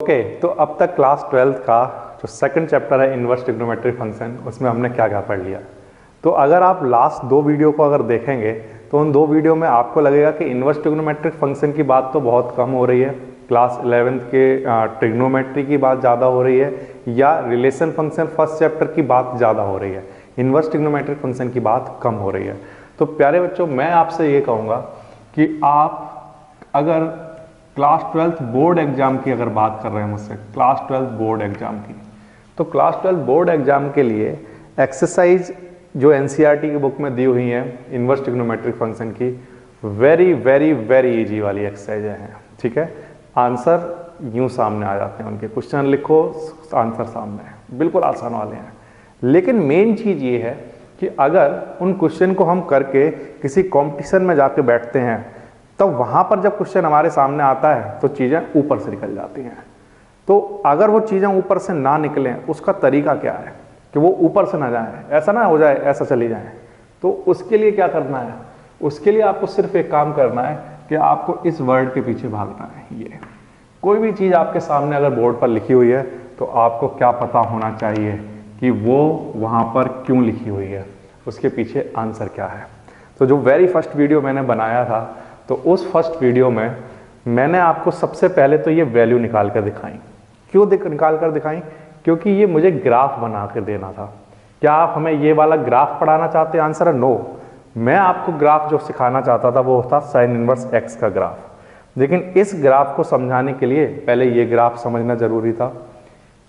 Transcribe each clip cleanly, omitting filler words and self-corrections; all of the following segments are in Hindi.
ओके, तो अब तक क्लास 12th का जो सेकंड चैप्टर है इन्वर्स ट्रिग्नोमेट्रिक फंक्शन, उसमें हमने क्या क्या पढ़ लिया। तो अगर आप लास्ट दो वीडियो को अगर देखेंगे तो उन दो वीडियो में आपको लगेगा कि इन्वर्स ट्रिग्नोमेट्रिक फंक्शन की बात तो बहुत कम हो रही है, क्लास 11th के ट्रिग्नोमेट्री की बात ज़्यादा हो रही है, या रिलेशन फंक्शन फर्स्ट चैप्टर की बात ज़्यादा हो रही है, इन्वर्स ट्रिग्नोमेट्रिक फंक्शन की बात कम हो रही है। तो प्यारे बच्चों, मैं आपसे ये कहूँगा कि आप अगर क्लास 12th बोर्ड एग्जाम की अगर बात कर रहे हैं मुझसे, क्लास 12th बोर्ड एग्जाम की, तो क्लास 12th बोर्ड एग्जाम के लिए एक्सरसाइज जो एनसीईआरटी की बुक में दी हुई है इन्वर्स ट्रिग्नोमेट्रिक फंक्शन की, वेरी वेरी वेरी इजी वाली एक्सरसाइज हैं। ठीक है, आंसर यूं सामने आ जाते हैं उनके, क्वेश्चन लिखो आंसर सामने है, बिल्कुल आसान वाले हैं। लेकिन मेन चीज़ ये है कि अगर उन क्वेश्चन को हम करके किसी कॉम्पिटिशन में जाके बैठते हैं, तो वहाँ पर जब क्वेश्चन हमारे सामने आता है तो चीज़ें ऊपर से निकल जाती हैं। तो अगर वो चीज़ें ऊपर से ना निकलें, उसका तरीका क्या है कि वो ऊपर से ना जाए, ऐसा ना हो जाए ऐसा चली जाए। तो उसके लिए क्या करना है, उसके लिए आपको सिर्फ एक काम करना है कि आपको इस वर्ड के पीछे भागना है। ये कोई भी चीज़ आपके सामने अगर बोर्ड पर लिखी हुई है तो आपको क्या पता होना चाहिए कि वो वहाँ पर क्यों लिखी हुई है, उसके पीछे आंसर क्या है। तो जो वेरी फर्स्ट वीडियो मैंने बनाया था, तो उस फर्स्ट वीडियो में मैंने आपको सबसे पहले तो ये वैल्यू निकाल कर दिखाई। क्यों निकाल कर दिखाई? क्योंकि ये मुझे ग्राफ बना कर देना था। क्या आप हमें ये वाला ग्राफ पढ़ाना चाहते हैं? आंसर है नो। मैं आपको ग्राफ जो सिखाना चाहता था वो था साइन इनवर्स एक्स का ग्राफ। लेकिन इस ग्राफ को समझाने के लिए पहले ये ग्राफ समझना जरूरी था।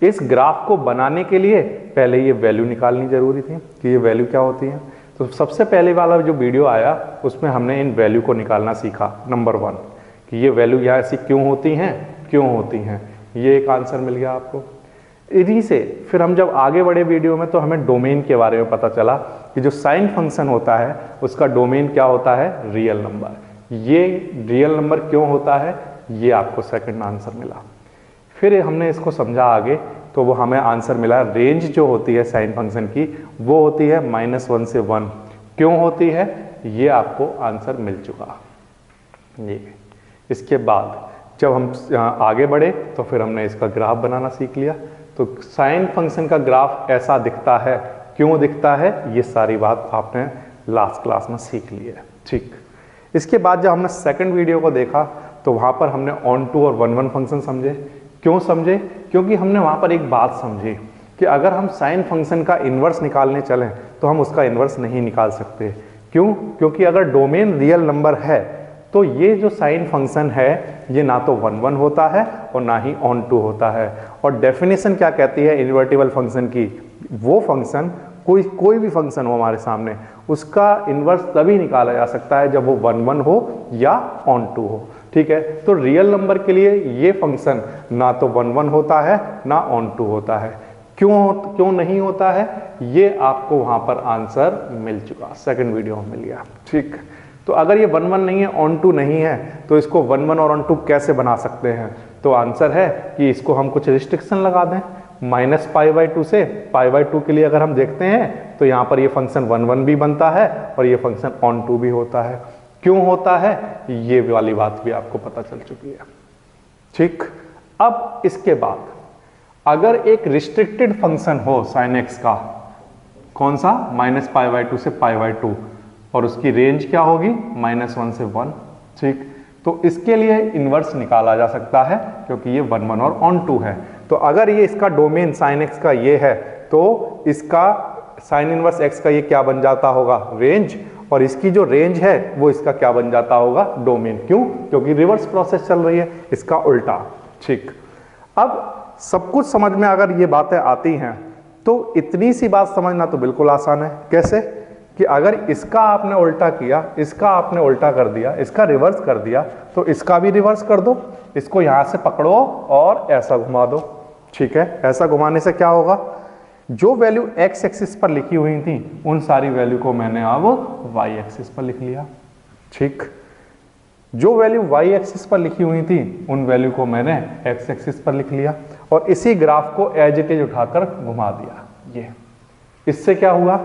इस ग्राफ को बनाने के लिए पहले ये वैल्यू निकालनी जरूरी थी कि ये वैल्यू क्या होती है। तो सबसे पहले वाला जो वीडियो आया उसमें हमने इन वैल्यू को निकालना सीखा। नंबर 1 कि ये वैल्यू यहाँ ऐसी क्यों होती हैं, क्यों होती हैं, ये एक आंसर मिल गया आपको। इन्हीं से फिर हम जब आगे बढ़े वीडियो में तो हमें डोमेन के बारे में पता चला कि जो साइन फंक्शन होता है उसका डोमेन क्या होता है, रियल नंबर। ये रियल नंबर क्यों होता है, ये आपको सेकंड आंसर मिला। फिर हमने इसको समझा आगे, तो वो हमें आंसर मिला रेंज जो होती है साइन फंक्शन की वो होती है -1 से 1। क्यों होती है, ये आपको आंसर मिल चुका। ये इसके बाद जब हम आगे बढ़े तो फिर हमने इसका ग्राफ बनाना सीख लिया। तो साइन फंक्शन का ग्राफ ऐसा दिखता है, क्यों दिखता है, ये सारी बात आपने लास्ट क्लास में सीख ली है। ठीक, इसके बाद जब हमने सेकंड वीडियो को देखा तो वहाँ पर हमने ऑन टू और 1 1 फंक्शन समझे। क्यों समझे? क्योंकि हमने वहाँ पर एक बात समझी कि अगर हम साइन फंक्शन का इन्वर्स निकालने चलें तो हम उसका इन्वर्स नहीं निकाल सकते। क्यों? क्योंकि अगर डोमेन रियल नंबर है तो ये जो साइन फंक्शन है ये ना तो 1 1 होता है और ना ही ऑन टू होता है। और डेफिनेशन क्या कहती है इन्वर्टिबल फंक्शन की, वो फंक्शन कोई भी फंक्शन हो हमारे सामने, उसका इन्वर्स तभी निकाला जा सकता है जब वो 1 1 हो या ऑन टू हो। ठीक है, तो रियल नंबर के लिए ये फंक्शन ना तो 1 1 होता है ना ऑन टू होता है। क्यों नहीं होता है, ये आपको वहां पर आंसर मिल चुका, सेकंड वीडियो में मिल गया। ठीक, तो अगर ये 1 1 नहीं है, ऑन टू नहीं है, तो इसको 1 1 और ऑन टू कैसे बना सकते हैं? तो आंसर है कि इसको हम कुछ रिस्ट्रिक्शन लगा दें। -π/2 से π/2 के लिए अगर हम देखते हैं तो यहाँ पर ये फंक्शन 1 1 भी बनता है और ये फंक्शन ऑन टू भी होता है। क्यों होता है, ये वाली बात भी आपको पता चल चुकी है। ठीक, अब इसके बाद अगर एक रिस्ट्रिक्टेड फंक्शन हो साइन एक्स का, कौन सा, -π/2 से π/2, और उसकी रेंज क्या होगी, -1 से 1। ठीक, तो इसके लिए इन्वर्स निकाला जा सकता है क्योंकि ये 1 1 और ऑन टू है। तो अगर ये इसका डोमेन साइन एक्स का ये है तो इसका साइन इनवर्स एक्स का ये क्या बन जाता होगा, रेंज, और इसकी जो रेंज है वो इसका क्या बन जाता होगा, डोमेन। क्यों? क्योंकि रिवर्स प्रोसेस चल रही है, इसका उल्टा। ठीक, अब सब कुछ समझ में अगर ये बातें आती हैं तो इतनी सी बात समझना तो बिल्कुल आसान है। कैसे? कि अगर इसका आपने उल्टा किया, इसका आपने उल्टा कर दिया, इसका रिवर्स कर दिया, तो इसका भी रिवर्स कर दो, इसको यहां से पकड़ो और ऐसा घुमा दो। ठीक है, ऐसा घुमाने से क्या होगा, जो वैल्यू एक्स एक्सिस पर लिखी हुई थी उन सारी वैल्यू को मैंने अब वाई एक्सिस पर लिख लिया। ठीक, जो वैल्यू वाई एक्सिस पर लिखी हुई थी उन वैल्यू को मैंने एक्स एक्सिस पर लिख लिया और इसी ग्राफ को एज इट इज उठाकर घुमा दिया। ये इससे क्या हुआ,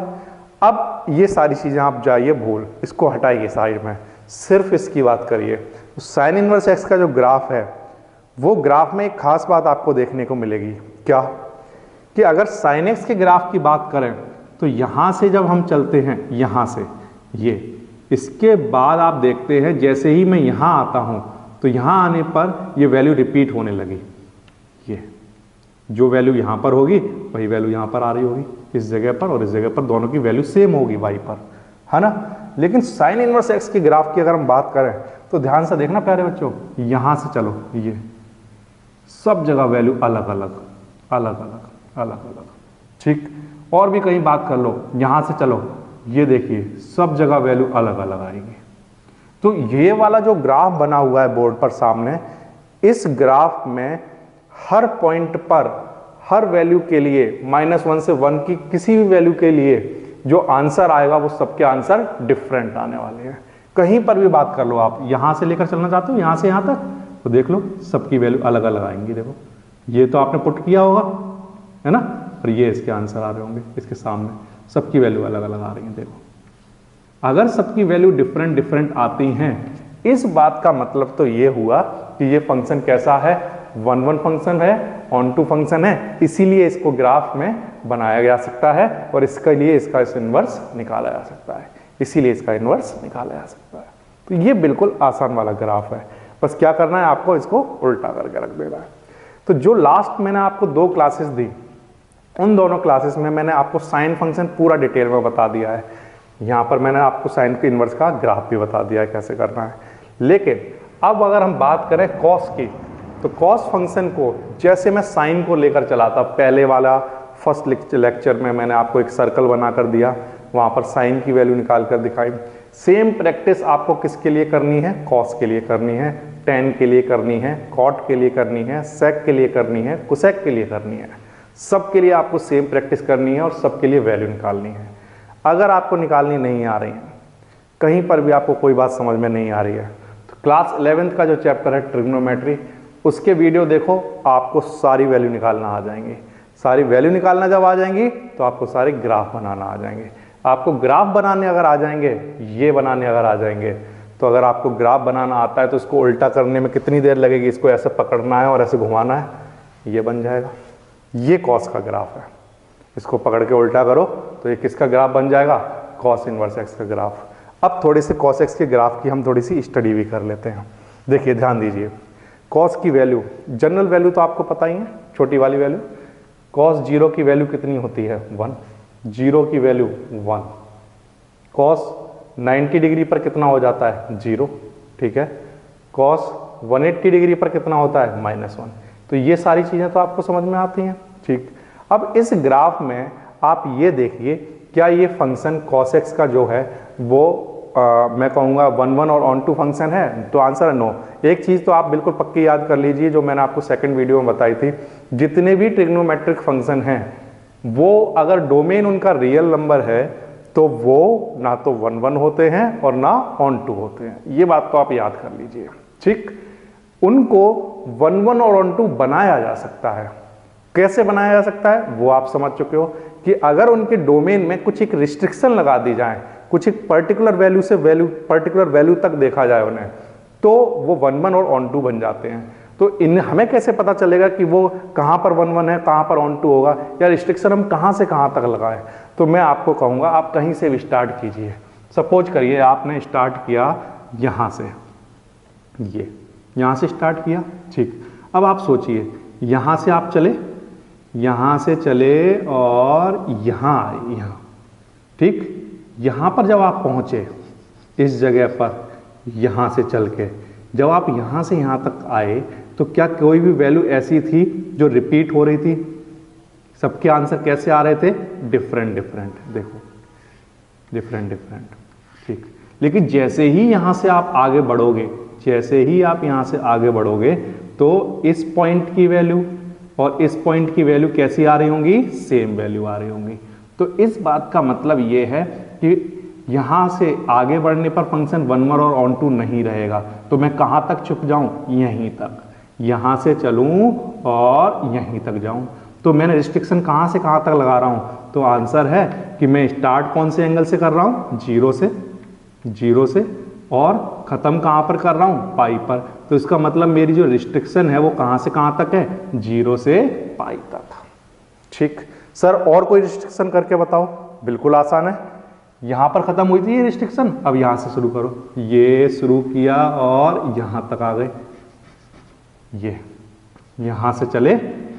अब ये सारी चीजें आप जाइए भूल, इसको हटाइए साइड में, सिर्फ इसकी बात करिए। तो साइन इनवर्स एक्स का जो ग्राफ है वो ग्राफ में एक खास बात आपको देखने को मिलेगी, क्या कि अगर sin x के ग्राफ की बात करें तो यहां से जब हम चलते हैं, यहां से ये, इसके बाद आप देखते हैं जैसे ही मैं यहां आता हूं तो यहां आने पर ये वैल्यू रिपीट होने लगी। ये जो वैल्यू यहां पर होगी वही वैल्यू यहां पर आ रही होगी, इस जगह पर और इस जगह पर दोनों की वैल्यू सेम होगी y पर, है ना। लेकिन साइन इनवर्स x के ग्राफ की अगर हम बात करें तो ध्यान से देखना प्यारे बच्चों, यहां से चलो, ये सब जगह वैल्यू अलग अलग अलग अलग अलग अलग, ठीक। और भी कहीं बात कर लो, यहां से चलो, ये देखिए सब जगह वैल्यू अलग अलग आएगी। तो ये वाला जो ग्राफ बना हुआ है बोर्ड पर सामने, इस ग्राफ में हर पॉइंट पर हर वैल्यू के लिए -1 से 1 की किसी भी वैल्यू के लिए जो आंसर आएगा वो सबके आंसर डिफरेंट आने वाले हैं। कहीं पर भी बात कर लो, आप यहां से लेकर चलना चाहते हो यहां से यहां तक, तो देख लो सबकी वैल्यू अलग अलग आएंगी। देखो ये तो आपने पुट किया होगा, है ना, और ये इसके आंसर आ रहे होंगे, इसके सामने सबकी वैल्यू अलग अलग आ रही है। देखो अगर सबकी वैल्यू डिफरेंट डिफरेंट आती हैं, इस बात का मतलब तो ये हुआ कि ये फंक्शन कैसा है, 1-1 फंक्शन है, ऑन टू फंक्शन है, इसीलिए इसको ग्राफ में बनाया जा सकता है और इसके लिए इसका इनवर्स निकाला जा सकता है, इसीलिए इसका इनवर्स निकाला जा सकता है। तो ये बिल्कुल आसान वाला ग्राफ है, बस क्या करना है आपको, इसको उल्टा करके रख देना है। तो जो लास्ट मैंने आपको 2 क्लासेस दी, उन दोनों क्लासेस में मैंने आपको साइन फंक्शन पूरा डिटेल में बता दिया है। यहाँ पर मैंने आपको साइन के इनवर्स का ग्राफ भी बता दिया है कैसे करना है। लेकिन अब अगर हम बात करें कॉस की, तो कॉस फंक्शन को जैसे मैं साइन को लेकर चला था, पहले वाला फर्स्ट लेक्चर में मैंने आपको एक सर्कल बना कर दिया, वहाँ पर साइन की वैल्यू निकाल कर दिखाई। सेम प्रैक्टिस आपको किसके लिए करनी है, कॉस के लिए करनी है, टेन के लिए करनी है, कॉट के लिए करनी है, सेक के लिए करनी है, कुसेक के लिए करनी है। सबके लिए आपको सेम प्रैक्टिस करनी है और सबके लिए वैल्यू निकालनी है। अगर आपको निकालनी नहीं आ रही है, कहीं पर भी आपको कोई बात समझ में नहीं आ रही है, तो क्लास 11th का जो चैप्टर है ट्रिग्नोमेट्री, उसके वीडियो देखो, आपको सारी वैल्यू निकालना आ जाएंगी। सारी वैल्यू निकालना जब आ जाएंगी तो आपको सारे ग्राफ बनाना आ जाएंगे। आपको ग्राफ बनाने अगर आ जाएंगे, ये बनाने अगर आ जाएंगे, तो अगर आपको ग्राफ बनाना आता है तो इसको उल्टा करने में कितनी देर लगेगी, इसको ऐसे पकड़ना है और ऐसे घुमाना है, ये बन जाएगा। ये कॉस का ग्राफ है, इसको पकड़ के उल्टा करो तो ये किसका ग्राफ बन जाएगा, कॉस इनवर्स एक्स का ग्राफ। अब थोड़े से कॉस एक्स के ग्राफ की हम थोड़ी सी स्टडी भी कर लेते हैं। देखिए ध्यान दीजिए, कॉस की वैल्यू, जनरल वैल्यू तो आपको पता ही है, छोटी वाली वैल्यू, कॉस 0 की वैल्यू कितनी होती है, 1, 0 की वैल्यू 1, कॉस 90 डिग्री पर कितना हो जाता है, 0, ठीक है, कॉस 180 डिग्री पर कितना होता है, -1। तो ये सारी चीजें तो आपको समझ में आती हैं, ठीक। अब इस ग्राफ में आप ये देखिए, क्या ये फंक्शन cos x का जो है वो मैं कहूँगा 1-1 और ऑन टू फंक्शन है, तो आंसर है नो। एक चीज़ तो आप बिल्कुल पक्की याद कर लीजिए, जो मैंने आपको सेकंड वीडियो में बताई थी, जितने भी ट्रिग्नोमेट्रिक फंक्शन हैं वो अगर डोमेन उनका रियल नंबर है तो वो ना तो 1-1 होते हैं और ना ऑन टू होते हैं। ये बात तो आप याद कर लीजिए, ठीक। उनको 1-1 और ऑन टू बनाया जा सकता है। कैसे बनाया जा सकता है वो आप समझ चुके हो, कि अगर उनके डोमेन में कुछ एक रिस्ट्रिक्शन लगा दी जाए, कुछ एक पर्टिकुलर वैल्यू से पर्टिकुलर वैल्यू तक देखा जाए उन्हें, तो वो 1-1 और ऑन टू बन जाते हैं। तो इन हमें कैसे पता चलेगा कि वो कहाँ पर 1-1 है, कहाँ पर ऑन टू होगा, या रिस्ट्रिक्शन हम कहाँ से कहाँ तक लगाएं। तो मैं आपको कहूँगा आप कहीं से भी स्टार्ट कीजिए। सपोज करिए आपने स्टार्ट किया यहाँ से, ये यहाँ से स्टार्ट किया, ठीक। अब आप सोचिए, यहाँ से आप चले, यहाँ से चले और यहाँ आए, यहाँ, ठीक। यहाँ पर जब आप पहुँचे इस जगह पर, यहाँ से चल के जब आप यहाँ से यहाँ तक आए, तो क्या कोई भी वैल्यू ऐसी थी जो रिपीट हो रही थी? सबके आंसर कैसे आ रहे थे? डिफरेंट डिफरेंट, देखो डिफरेंट डिफरेंट, ठीक। लेकिन जैसे ही यहाँ से आप आगे बढ़ोगे, जैसे ही आप यहाँ से आगे बढ़ोगे, तो इस पॉइंट की वैल्यू और इस पॉइंट की वैल्यू कैसी आ रही होंगी? सेम वैल्यू आ रही होंगी। तो इस बात का मतलब ये है कि यहाँ से आगे बढ़ने पर फंक्शन 1-1 और ऑन टू नहीं रहेगा, तो मैं कहाँ तक चुक जाऊँ? यहीं तक। यहाँ से चलूँ और यहीं तक जाऊँ, तो मैंने रिस्ट्रिक्शन कहाँ से कहाँ तक लगा रहा हूँ? तो आंसर है कि मैं स्टार्ट कौन से एंगल से कर रहा हूँ? 0 से, और खत्म कहाँ पर कर रहा हूँ, पाई पर। तो इसका मतलब मेरी जो रिस्ट्रिक्शन है वो कहाँ से कहाँ तक है, 0 से पाई तक। ठीक सर, और कोई रिस्ट्रिक्शन करके बताओ। बिल्कुल आसान है, यहां पर खत्म हुई थी ये रिस्ट्रिक्शन, अब यहां से शुरू करो। ये शुरू किया और यहां तक आ गए, ये यहां से चले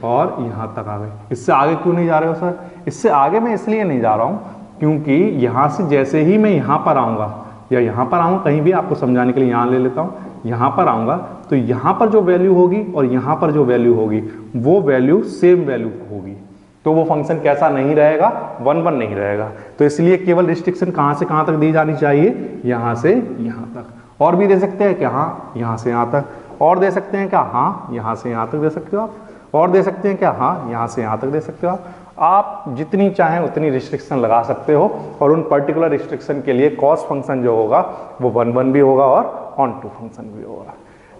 और यहां तक आ गए। इससे आगे क्यों नहीं जा रहे हो सर? इससे आगे मैं इसलिए नहीं जा रहा हूं क्योंकि यहां से जैसे ही मैं यहां पर आऊंगा या यहां पर आऊंगा, कहीं भी आपको समझाने के लिए यहां ले लेता हूं, यहां पर आऊंगा तो यहां पर जो वैल्यू होगी और यहां पर जो वैल्यू होगी वो वैल्यू सेम वैल्यू होगी। तो वो फंक्शन कैसा नहीं रहेगा, 1 1 नहीं रहेगा। तो इसलिए केवल रिस्ट्रिक्शन कहां से कहां तक दी जानी चाहिए, यहां से यहां तक। और भी दे सकते हैं क्या, हाँ यहां से यहां तक। और दे सकते हैं क्या, हाँ यहां से यहां तक दे सकते हो आप। और दे सकते हैं क्या, हाँ यहां से यहां तक दे सकते हो आप। आप जितनी चाहें उतनी रिस्ट्रिक्शन लगा सकते हो और उन पर्टिकुलर रिस्ट्रिक्शन के लिए कॉस फंक्शन जो होगा वो 1 1 भी होगा और ऑन टू फंक्शन भी होगा।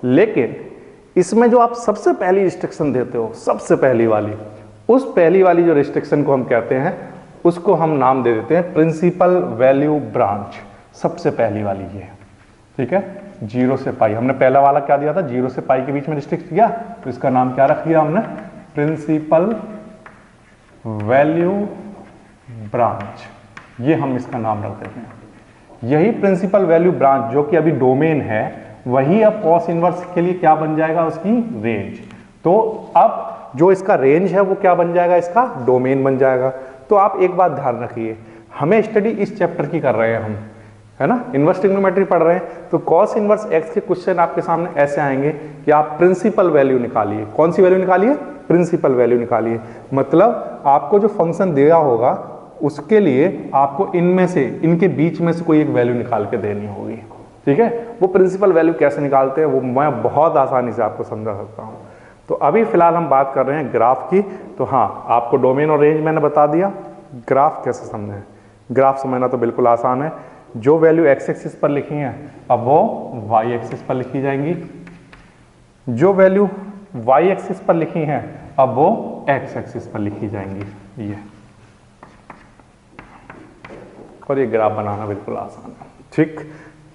लेकिन इसमें जो आप सबसे पहली रिस्ट्रिक्शन देते हो, सबसे पहली वाली, उस पहली वाली जो रिस्ट्रिक्शन को हम कहते हैं उसको हम नाम दे देते हैं प्रिंसिपल वैल्यू ब्रांच। सबसे पहली वाली ये, ठीक है, 0 से पाई। हमने पहला वाला क्या दिया था, 0 से पाई के बीच में रिस्ट्रिक्ट किया, तो इसका नाम क्या रख दिया हमने, प्रिंसिपल वैल्यू ब्रांच। ये हम इसका नाम रख देते हैं। यही प्रिंसिपल वैल्यू ब्रांच जो कि अभी डोमेन है, वही अब कॉस इनवर्स के लिए क्या बन जाएगा, उसकी रेंज। तो अब जो इसका रेंज है वो क्या बन जाएगा, इसका डोमेन बन जाएगा। तो आप एक बात ध्यान रखिए, हमें स्टडी इस चैप्टर की कर रहे हैं हम, है ना, इनवर्स ट्रिग्नोमेट्री पढ़ रहे हैं। तो कॉस इनवर्स एक्स के क्वेश्चन आपके सामने ऐसे आएंगे कि आप प्रिंसिपल वैल्यू निकालिए। कौन सी वैल्यू निकालिए, प्रिंसिपल वैल्यू निकालिए। मतलब आपको जो फंक्शन दिया होगा उसके लिए आपको इनमें से, इनके बीच में से कोई एक वैल्यू निकाल के देनी होगी। ठीक है, वो प्रिंसिपल वैल्यू कैसे निकालते हैं वो मैं बहुत आसानी से आपको समझा सकता हूँ। तो अभी फिलहाल हम बात कर रहे हैं ग्राफ की। तो हाँ, आपको डोमेन और रेंज मैंने बता दिया। ग्राफ कैसे समझें, ग्राफ समझना तो बिल्कुल आसान है। जो वैल्यू एक्स एक्सिस पर लिखी है अब वो वाई एक्सिस पर लिखी जाएंगी, जो वैल्यू वाई एक्सिस पर लिखी है अब वो एक्स एक्सिस पर लिखी जाएंगी। ये और ये ग्राफ बनाना बिल्कुल आसान है। ठीक,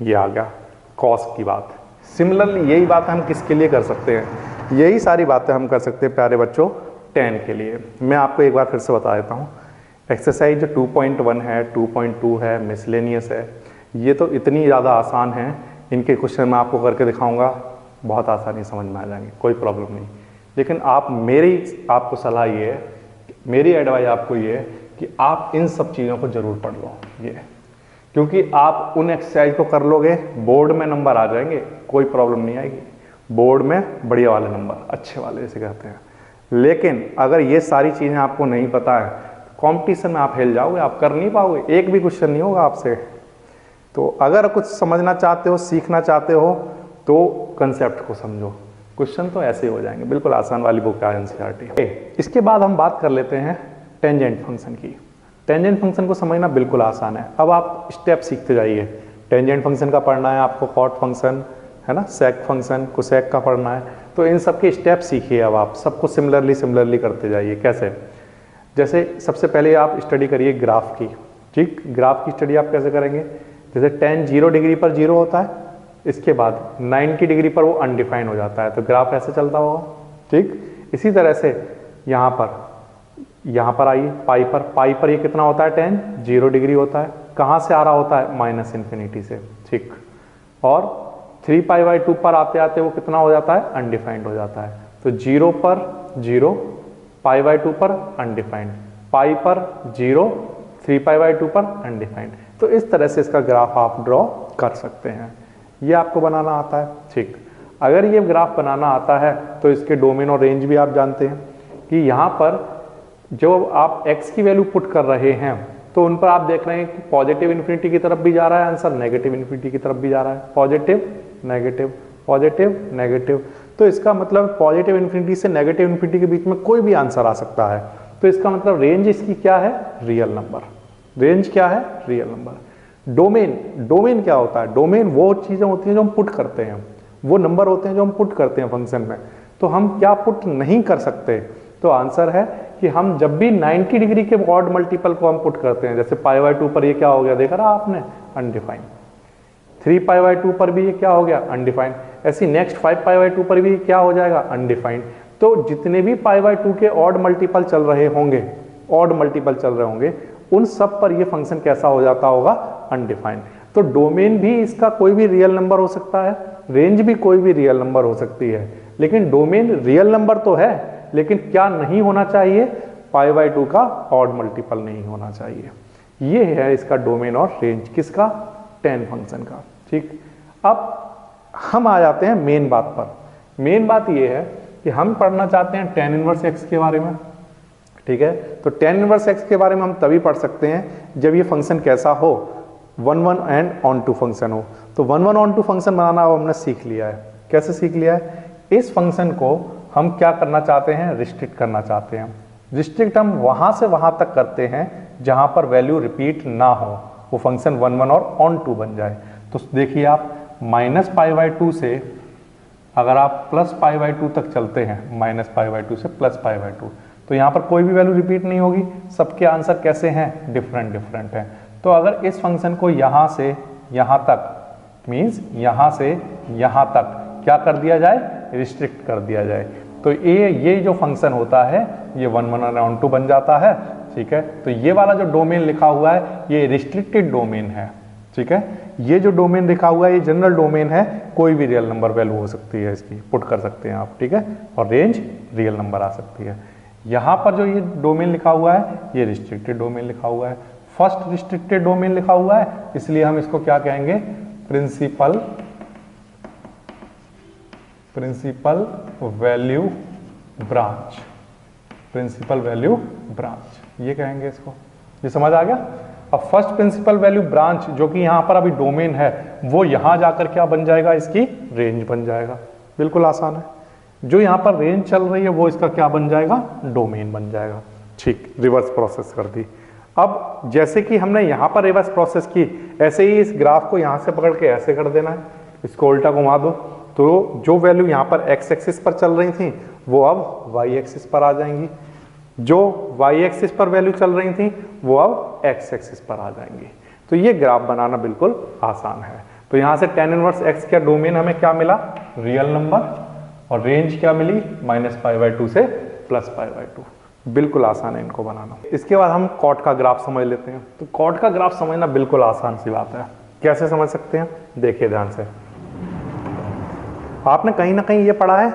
ये आ गया कॉस की बात। सिमिलरली यही बात हम किसके लिए कर सकते हैं, यही सारी बातें हम कर सकते हैं प्यारे बच्चों tan के लिए। मैं आपको एक बार फिर से बता देता हूँ। एक्सरसाइज जो 2.1 है, 2.2 है, मिसलेनियस है, ये तो इतनी ज़्यादा आसान है, इनके क्वेश्चन मैं आपको करके दिखाऊंगा, बहुत आसानी समझ में आ जाएंगे, कोई प्रॉब्लम नहीं। लेकिन आपको सलाह ये है, मेरी एडवाइस आपको ये है कि आप इन सब चीज़ों को ज़रूर पढ़ लो ये, क्योंकि आप उन एक्सरसाइज को कर लोगे बोर्ड में नंबर आ जाएंगे, कोई प्रॉब्लम नहीं आएगी। बोर्ड में बढ़िया वाले नंबर, अच्छे वाले जैसे कहते हैं। लेकिन अगर ये सारी चीज़ें आपको नहीं पता है, कंपटीशन में आप हिल जाओगे, आप कर नहीं पाओगे, एक भी क्वेश्चन नहीं होगा आपसे। तो अगर कुछ समझना चाहते हो, सीखना चाहते हो, तो कंसेप्ट को समझो, क्वेश्चन तो ऐसे ही हो जाएंगे। बिल्कुल आसान वाली बुक है एनसीईआरटी। इसके बाद हम बात कर लेते हैं टेंजेंट फंक्शन की। टेंजेंट फंक्शन को समझना बिल्कुल आसान है। अब आप स्टेप सीखते जाइए। टेंजेंट फंक्शन का पढ़ना है आपको, कॉट फंक्शन है ना, सेक फंक्शन, कोसेक का पढ़ना है। तो इन सब के स्टेप सीखिए। अब आप सबको सिमिलरली करते जाइए। कैसे, जैसे सबसे पहले आप स्टडी करिए ग्राफ की। ठीक, ग्राफ की स्टडी आप कैसे करेंगे, जैसे tan 0 डिग्री पर 0 होता है, इसके बाद 90 डिग्री पर वो अनडिफाइन हो जाता है, तो ग्राफ ऐसे चलता होगा। ठीक, इसी तरह से यहाँ पर आइए, पाई पर ये कितना होता है, tan 0 डिग्री होता है। कहाँ से आ रहा होता है, -∞ से। ठीक, और 3π/2 पर आते आते वो कितना हो जाता है, अनडिफाइंड हो जाता है। तो 0 पर 0, π/2 पर अनडिफाइंड, पाई पर 0, 3π/2 पर अनडिफाइंड। तो इस तरह से इसका ग्राफ आप ड्रॉ कर सकते हैं। ये आपको बनाना आता है। ठीक, अगर ये ग्राफ बनाना आता है तो इसके डोमेन और रेंज भी आप जानते हैं कि यहाँ पर जो आप x की वैल्यू पुट कर रहे हैं तो उन पर आप देख रहे हैं कि पॉजिटिव इन्फिनिटी की तरफ भी जा रहा है आंसर, नेगेटिव इन्फिनिटी की तरफ भी जा रहा है, पॉजिटिव नेगेटिव पॉजिटिव नेगेटिव। तो इसका मतलब पॉजिटिव इन्फिनिटी से नेगेटिव इन्फिनिटी के बीच में कोई भी आंसर आ सकता है। तो इसका मतलब रेंज इसकी क्या है, रियल नंबर। रेंज क्या है, रियल नंबर। डोमेन क्या होता है, डोमेन वो चीजें होती हैं जो हम पुट करते हैं, वो नंबर होते हैं जो हम पुट करते हैं फंक्शन में। तो हम क्या पुट नहीं कर सकते, तो आंसर है कि हम जब भी 90 डिग्री के ऑड मल्टीपल को हम पुट करते हैं, जैसे π/2 पर ये क्या हो गया, देखा रहा आपने, अनडिफाइंड। 3 पाई बाई 2 पर भी ये क्या हो गया, अनडिफाइंड। ऐसी नेक्स्ट 5 पाई बाई 2 पर भी क्या हो जाएगा, अनडिफाइंड। तो जितने भी पाई बाई 2 के ऑड मल्टीपल चल रहे होंगे, उन सब पर ये फंक्शन कैसा हो जाता होगा, अनडिफाइंड। तो डोमेन भी इसका कोई भी रियल नंबर हो सकता है, रेंज भी कोई भी रियल नंबर हो सकती है, लेकिन डोमेन रियल नंबर तो है, लेकिन क्या नहीं होना चाहिए, पाई बाई 2 का ऑड मल्टीपल नहीं होना चाहिए। ये है इसका डोमेन और रेंज, किसका, tan फंक्शन का। ठीक, अब हम आ जाते हैं मेन बात पर। मेन बात ये है कि हम पढ़ना चाहते हैं tan इनवर्स x के बारे में। ठीक है, तो tan इनवर्स x के बारे में हम तभी पढ़ सकते हैं जब ये फंक्शन कैसा हो, 1 1 एंड ऑन टू फंक्शन हो। तो 1 1 ऑन टू फंक्शन बनाना अब हमने सीख लिया है। कैसे सीख लिया है, इस फंक्शन को हम क्या करना चाहते हैं, रिस्ट्रिक्ट करना चाहते हैं। रिस्ट्रिक्ट हम वहां से वहां तक करते हैं जहां पर वैल्यू रिपीट ना हो, वो फंक्शन 1 1 और ऑन टू बन जाए। तो देखिए आप -π/2 से अगर आप +π/2 तक चलते हैं, -π/2 से +π/2, तो यहाँ पर कोई भी वैल्यू रिपीट नहीं होगी, सबके आंसर कैसे हैं, डिफरेंट डिफरेंट हैं। तो अगर इस फंक्शन को यहाँ से यहाँ तक मीन्स यहाँ से यहाँ तक क्या कर दिया जाए, रिस्ट्रिक्ट कर दिया जाए, तो ये जो फंक्शन होता है ये 1 1 और ऑन टू बन जाता है। ठीक है, तो ये वाला जो डोमेन लिखा हुआ है ये रिस्ट्रिक्टेड डोमेन है। ठीक है, ये जो डोमेन लिखा हुआ है ये जनरल डोमेन है, कोई भी रियल नंबर वैल्यू हो सकती है, इसकी पुट कर सकते हैं आप। ठीक है, और रेंज रियल नंबर आ सकती है। यहाँ पर जो ये डोमेन लिखा हुआ है ये रिस्ट्रिक्टेड डोमेन लिखा हुआ है, फर्स्ट रिस्ट्रिक्टेड डोमेन लिखा हुआ है, इसलिए हम इसको क्या कहेंगे, principal value branch, principal value branch ये कहेंगे इसको। ये समझ आ गया। अब फर्स्ट प्रिंसिपल वैल्यू ब्रांच जो कि यहाँ पर अभी डोमेन है, वो यहाँ जाकर क्या बन जाएगा, इसकी रेंज बन जाएगा। बिल्कुल आसान है। जो यहाँ पर रेंज चल रही है वो इसका क्या बन जाएगा, डोमेन बन जाएगा। ठीक, रिवर्स प्रोसेस कर दी। अब जैसे कि हमने यहाँ पर रिवर्स प्रोसेस की, ऐसे ही इस ग्राफ को यहाँ से पकड़ के ऐसे कर देना है, इसको उल्टा घुमा दो, तो जो वैल्यू यहाँ पर x एक्सिस पर चल रही थी वो अब y एक्सिस पर आ जाएंगी, जो y एक्सिस पर वैल्यू चल रही थी वो अब x एक्सिस पर आ जाएंगी। तो ये ग्राफ बनाना बिल्कुल आसान है। तो यहाँ से tan इनवर्स x का डोमेन हमें क्या मिला, रियल नंबर, और रेंज क्या मिली, -π/2 से +π/2। बिल्कुल आसान है इनको बनाना। इसके बाद हम कॉट का ग्राफ समझ लेते हैं। तो कॉट का ग्राफ समझना बिल्कुल आसान सी बात है। कैसे समझ सकते हैं, देखिए ध्यान से। आपने कहीं ना कहीं ये पढ़ा है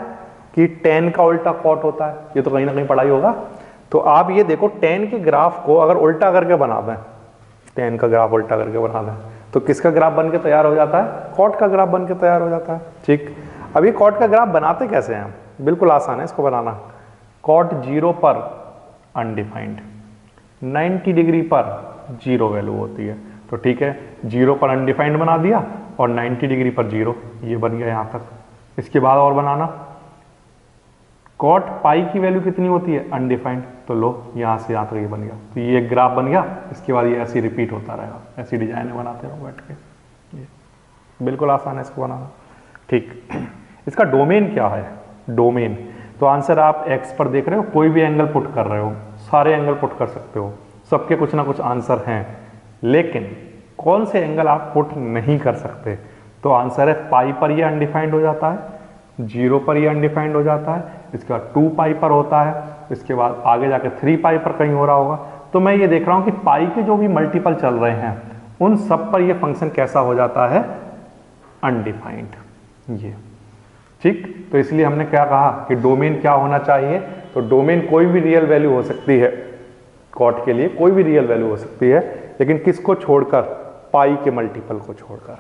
कि tan का उल्टा कॉट होता है, ये तो कहीं ना कहीं पढ़ा ही होगा। तो आप ये देखो, tan के ग्राफ को अगर उल्टा करके बना दें, tan का ग्राफ उल्टा करके बना दें, तो किसका ग्राफ बन के तैयार हो जाता है, कॉट का ग्राफ बन के तैयार हो जाता है। ठीक, अब ये कॉट का ग्राफ बनाते कैसे हैं, बिल्कुल आसान है इसको बनाना। कॉट 0 पर अनडिफाइंड, 90 डिग्री पर 0 वैल्यू होती है। तो ठीक है, 0 पर अनडिफाइंड बना दिया और 90 डिग्री पर 0, ये बन गया यहाँ तक। इसके बाद और बनाना, कॉट पाई की वैल्यू कितनी होती है, अनडिफाइंड, तो लो यहाँ से यहाँ तक ये बन गया। तो ये एक ग्राफ बन गया। इसके बाद ये ऐसे रिपीट होता रहेगा, ऐसी डिजाइन बनाते रहो बैठ के। बिल्कुल आसान है इसको बनाना। ठीक, इसका डोमेन क्या है, डोमेन, तो आंसर आप एक्स पर देख रहे हो, कोई भी एंगल पुट कर रहे हो, सारे एंगल पुट कर सकते हो, सबके कुछ ना कुछ आंसर हैं, लेकिन कौन से एंगल आप पुट नहीं कर सकते, तो आंसर है पाई पर ये अनडिफाइंड हो जाता है, 0 पर ये अनडिफाइंड हो जाता है, इसके बाद 2 पाई पर होता है, इसके बाद आगे जाके 3 पाई पर कहीं हो रहा होगा। तो मैं ये देख रहा हूँ कि पाई के जो भी मल्टीपल चल रहे हैं उन सब पर ये फंक्शन कैसा हो जाता है, अनडिफाइंड। ये ठीक, तो इसलिए हमने क्या कहा कि डोमेन क्या होना चाहिए, तो डोमेन कोई भी रियल वैल्यू हो सकती है, कॉट के लिए कोई भी रियल वैल्यू हो सकती है, लेकिन किसको छोड़कर, पाई के मल्टीपल को छोड़कर।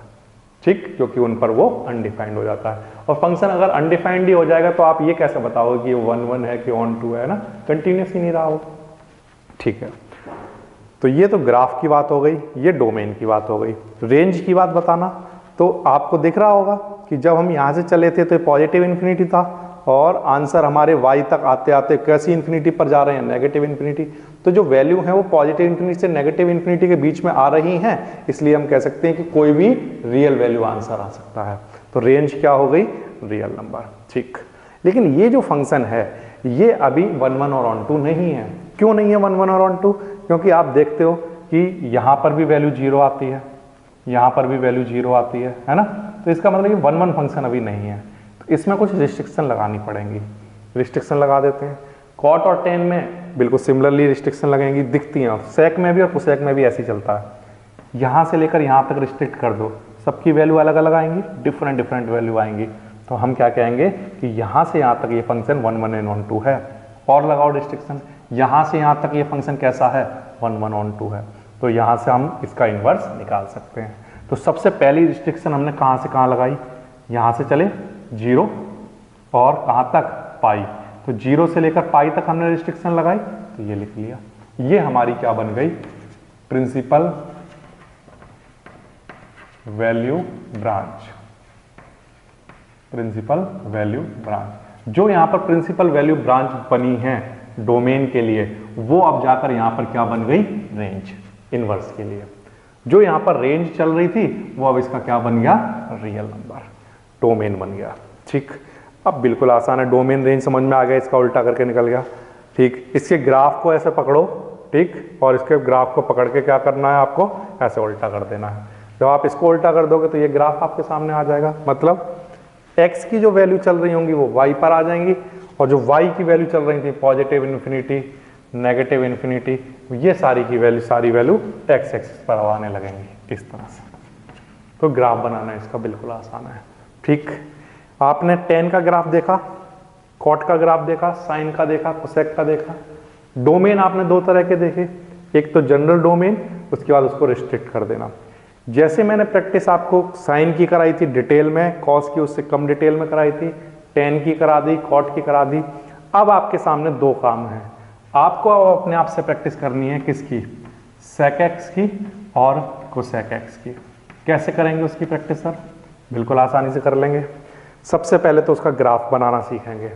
ठीक, क्योंकि उन पर वो अनडिफाइंड हो जाता है। और फंक्शन अगर अनडिफाइंड ही हो जाएगा तो आप ये कैसे बताओगे कि 1 1 है कि ऑन टू है ना, कंटिन्यूस ही नहीं रहा हो। ठीक है, तो ये तो ग्राफ की बात हो गई, ये डोमेन की बात हो गई। रेंज की बात बताना, तो आपको दिख रहा होगा कि जब हम यहाँ से चले थे तो पॉजिटिव इन्फिनिटी था, और आंसर हमारे y तक आते आते कैसी इन्फिनिटी पर जा रहे हैं, नेगेटिव इन्फिनिटी। तो जो वैल्यू है वो पॉजिटिव इन्फिनिटी से नेगेटिव इन्फिनिटी के बीच में आ रही हैं, इसलिए हम कह सकते हैं कि कोई भी रियल वैल्यू आंसर आ सकता है। तो रेंज क्या हो गई, रियल नंबर। ठीक, लेकिन ये जो फंक्शन है ये अभी 1 1 और ऑन टू नहीं है। क्यों नहीं है 1 1 और ऑन टू, क्योंकि आप देखते हो कि यहाँ पर भी वैल्यू 0 आती है, यहाँ पर भी वैल्यू 0 आती है ना। तो इसका मतलब ये 1 1 फंक्शन अभी नहीं है, तो इसमें कुछ रिस्ट्रिक्शन लगानी पड़ेंगी। रिस्ट्रिक्शन लगा देते हैं। कॉट और टेन में बिल्कुल सिमिलरली रिस्ट्रिक्शन लगेंगी, दिखती हैं। सेक में भी और कोसेक में भी ऐसे ही चलता है। यहाँ से लेकर यहाँ तक रिस्ट्रिक्ट कर दो, सबकी वैल्यू अलग अलग आएंगी, डिफरेंट डिफरेंट वैल्यू आएंगी। तो हम क्या कहेंगे कि यहाँ से यहाँ तक ये फंक्शन 1 1 and 1 2 है। और लगाओ रिस्ट्रिक्शन, यहाँ से यहाँ तक ये फंक्शन कैसा है, 1 1 and 2 है। तो यहाँ से हम इसका इन्वर्स निकाल सकते हैं। तो सबसे पहली रिस्ट्रिक्शन हमने कहाँ से कहाँ लगाई, यहाँ से चले 0 और कहाँ तक, पाई। तो 0 से लेकर पाई तक हमने रिस्ट्रिक्शन लगाई, तो ये लिख लिया। ये हमारी क्या बन गई, principal value branch. Principal value branch, जो यहाँ पर प्रिंसिपल वैल्यू ब्रांच बनी है डोमेन के लिए, वो अब जाकर यहाँ पर क्या बन गई, रेंज, इनवर्स के लिए। जो यहाँ पर रेंज चल रही थी वो अब इसका क्या बन गया, रियल नंबर, डोमेन बन गया। ठीक, अब बिल्कुल आसान है, डोमेन रेंज समझ में आ गया, इसका उल्टा करके निकल गया। ठीक, इसके ग्राफ को ऐसे पकड़ो, ठीक, और इसके ग्राफ को पकड़ के क्या करना है, आपको ऐसे उल्टा कर देना है। जब आप इसको उल्टा कर दोगे तो ये ग्राफ आपके सामने आ जाएगा। मतलब x की जो वैल्यू चल रही होंगी वो y पर आ जाएंगी, और जो y की वैल्यू चल रही थी पॉजिटिव इन्फिनिटी, नेगेटिव इन्फिनिटी, ये सारी की वैल्यू, सारी वैल्यू x एक्सिस पर आने लगेंगी इस तरह से। तो ग्राफ बनाना इसका बिल्कुल आसान है। ठीक, आपने tan का ग्राफ देखा, cot का ग्राफ देखा, साइन का देखा, कोसेक का देखा। डोमेन आपने दो तरह के देखे, एक तो जनरल डोमेन, उसके बाद उसको रिस्ट्रिक्ट कर देना। जैसे मैंने प्रैक्टिस आपको साइन की कराई थी डिटेल में, कॉस की उससे कम डिटेल में कराई थी, टेन की करा दी, कॉट की करा दी। अब आपके सामने दो काम है, आपको अपने आप से प्रैक्टिस करनी है किसकी, सेक एक्स की और कोसेक एक्स की। कैसे करेंगे उसकी प्रैक्टिस सर, बिल्कुल आसानी से कर लेंगे। सबसे पहले तो उसका ग्राफ बनाना सीखेंगे।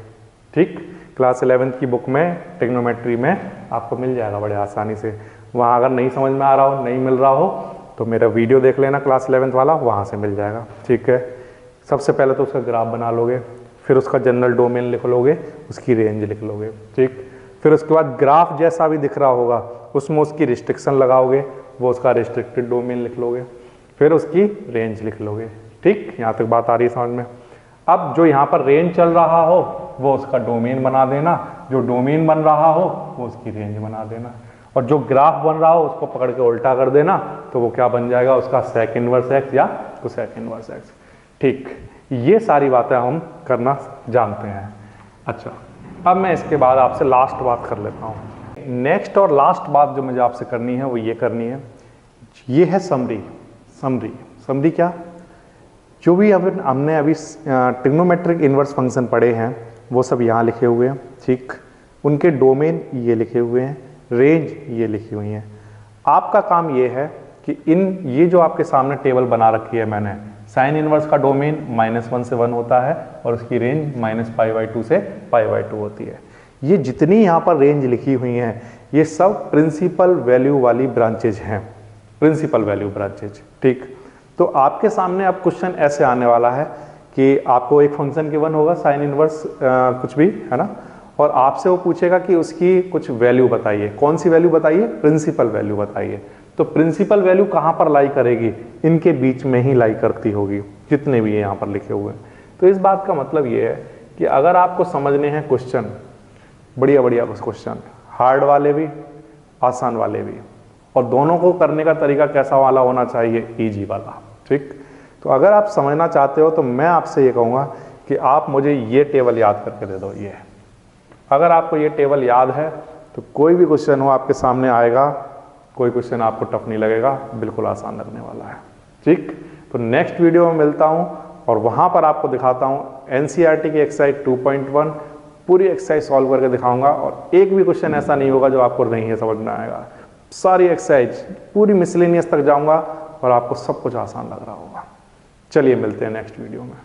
ठीक, क्लास 11th की बुक में ट्रिग्नोमेट्री में आपको मिल जाएगा बड़े आसानी से। वहाँ अगर नहीं समझ में आ रहा हो, नहीं मिल रहा हो, तो मेरा वीडियो देख लेना क्लास 11th वाला, वहाँ से मिल जाएगा। ठीक है, सबसे पहले तो उसका ग्राफ बना लोगे, फिर उसका जनरल डोमेन लिख लोगे, उसकी रेंज लिख लोगे। ठीक, फिर उसके बाद ग्राफ जैसा भी दिख रहा होगा उसमें उसकी रिस्ट्रिक्शन लगाओगे, वो उसका रिस्ट्रिक्टेड डोमेन लिख लोगे, फिर उसकी रेंज लिख लोगे। ठीक, यहाँ तक बात आ रही है समझ में। अब जो यहाँ पर रेंज चल रहा हो वो उसका डोमेन बना देना, जो डोमेन बन रहा हो वो उसकी रेंज बना देना, और जो ग्राफ बन रहा हो उसको पकड़ के उल्टा कर देना, तो वो क्या बन जाएगा, उसका सेक इनवर्स एक्स या कोसेक इनवर्स एक्स। ठीक, ये सारी बातें हम करना जानते हैं। अच्छा, अब मैं इसके बाद आपसे लास्ट बात कर लेता हूँ। नेक्स्ट और लास्ट बात जो मुझे आपसे करनी है वो ये करनी है, ये है समरी। समरी, समरी क्या, जो भी हमने अभी ट्रिग्नोमेट्रिक इनवर्स फंक्शन पढ़े हैं वो सब यहाँ लिखे हुए हैं। ठीक, उनके डोमेन ये लिखे हुए हैं, रेंज ये लिखी हुई है। आपका काम ये है कि ये जो आपके सामने टेबल बना रखी है मैंने, साइन इनवर्स का डोमेन -1 से 1 होता है और उसकी रेंज -π/2 से π/2 होती है। ये जितनी यहाँ पर रेंज लिखी हुई हैं ये सब प्रिंसिपल वैल्यू वाली ब्रांचेज हैं, प्रिंसिपल वैल्यू ब्रांचेज। ठीक, तो आपके सामने अब क्वेश्चन ऐसे आने वाला है कि आपको एक फंक्शन गिवन होगा साइन इनवर्स कुछ भी, है ना, और आपसे वो पूछेगा कि उसकी कुछ वैल्यू बताइए। कौन सी वैल्यू बताइए, प्रिंसिपल वैल्यू बताइए। तो प्रिंसिपल वैल्यू कहाँ पर लाई करेगी, इनके बीच में ही लाई करती होगी, जितने भी यहाँ पर लिखे हुए हैं। तो इस बात का मतलब ये है कि अगर आपको समझने हैं क्वेश्चन, बढ़िया बढ़िया क्वेश्चन, हार्ड वाले भी आसान वाले भी, और दोनों को करने का तरीका कैसा वाला होना चाहिए, ईजी वाला। ठीक, तो अगर आप समझना चाहते हो तो मैं आपसे ये कहूँगा कि आप मुझे ये टेबल याद करके दे दो। ये अगर आपको ये टेबल याद है तो कोई भी क्वेश्चन हो आपके सामने आएगा, कोई क्वेश्चन आपको टफ नहीं लगेगा, बिल्कुल आसान लगने वाला है। ठीक, तो नेक्स्ट वीडियो में मिलता हूँ और वहाँ पर आपको दिखाता हूँ एनसीईआरटी की एक्सरसाइज 2.1 पूरी एक्सरसाइज सॉल्व करके दिखाऊंगा, और एक भी क्वेश्चन ऐसा नहीं होगा जो आपको नहीं है समझ में आएगा। सारी एक्सरसाइज पूरी मिसलेनियस तक जाऊँगा और आपको सब कुछ आसान लग रहा होगा। चलिए मिलते हैं नेक्स्ट वीडियो में।